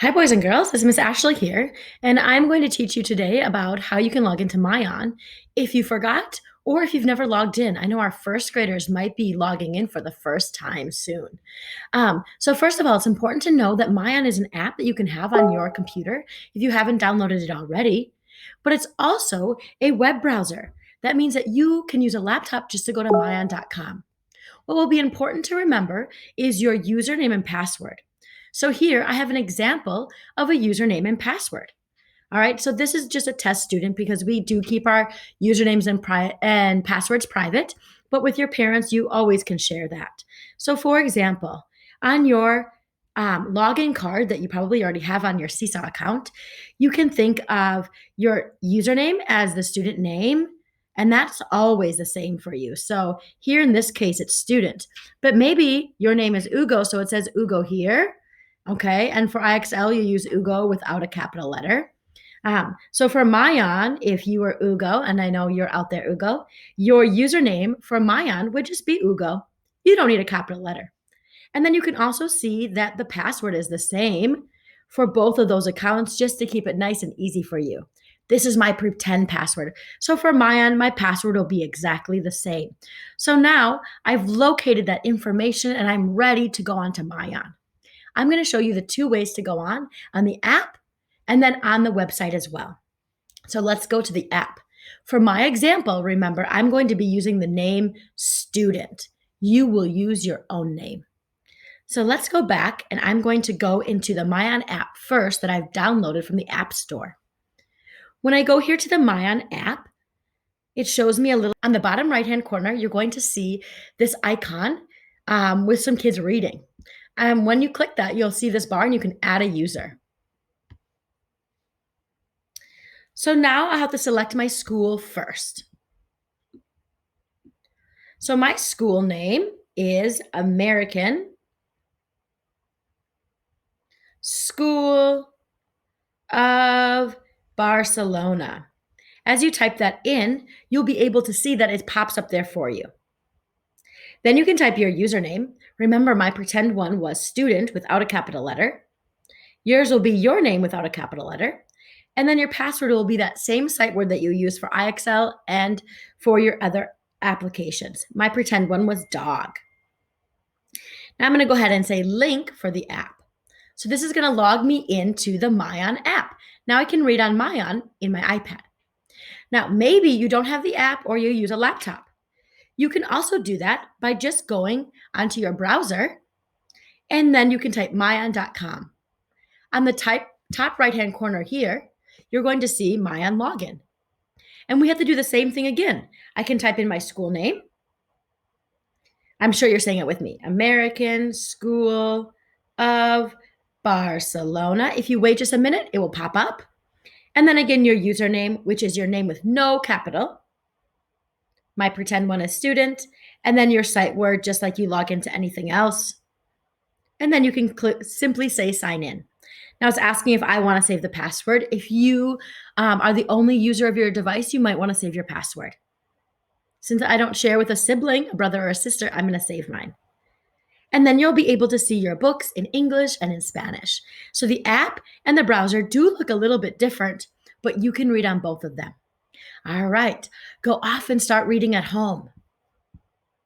Hi, boys and girls. This is Miss Ashley here, and I'm going to teach you today about how you can log into Myon if you forgot or if you've never logged in. I know our first graders might be logging in for the first time soon. So first of all, it's important to know that Myon is an app that you can have on your computer if you haven't downloaded it already, but it's also a web browser. That means that you can use a laptop just to go to myon.com. What will be important to remember is your username and password. So here I have an example of a username and password. All right, so this is just a test student because we do keep our usernames and passwords private, but with your parents, you always can share that. So, for example, on your login card that you probably already have on your Seesaw account, you can think of your username as the student name, and that's always the same for you. So, here in this case, it's student, but maybe your name is Ugo, so it says Ugo here. Okay, and for IXL, you use Ugo without a capital letter. So for Myon, if you were Ugo, and I know you're out there, Ugo, your username for Myon would just be Ugo. You don't need a capital letter. And then you can also see that the password is the same for both of those accounts just to keep it nice and easy for you. This is my pretend password. So for Myon, my password will be exactly the same. So now I've located that information and I'm ready to go on to Myon. I'm going to show you the two ways to go on the app and then on the website as well. So let's go to the app. For my example, remember, I'm going to be using the name student. You will use your own name. So let's go back and I'm going to go into the Myon app first that I've downloaded from the App Store. When I go here to the Myon app, it shows me a little on the bottom right-hand corner, you're going to see this icon with some kids reading. When you click that, you'll see this bar and you can add a user. So now I have to select my school first. So my school name is American School of Barcelona. As you type that in, you'll be able to see that it pops up there for you. Then you can type your username. Remember, my pretend one was student without a capital letter. Yours will be your name without a capital letter. And then your password will be that same sight word that you use for IXL and for your other applications. My pretend one was dog. Now I'm going to go ahead and say link for the app. So this is going to log me into the Myon app. Now I can read on Myon in my iPad. Now, maybe you don't have the app or you use a laptop. You can also do that by just going onto your browser and then you can type myon.com. On the top right-hand corner here, you're going to see Myon login. And we have to do the same thing again. I can type in my school name. I'm sure you're saying it with me. American School of Barcelona. If you wait just a minute, it will pop up. And then again, your username, which is your name with no capital. My pretend one is student. And then your site word, just like you log into anything else. And then you can simply say sign in. Now it's asking if I want to save the password. If you are the only user of your device, you might want to save your password. Since I don't share with a sibling, a brother or a sister, I'm going to save mine. And then you'll be able to see your books in English and in Spanish. So the app and the browser do look a little bit different, but you can read on both of them. All right, go off and start reading at home.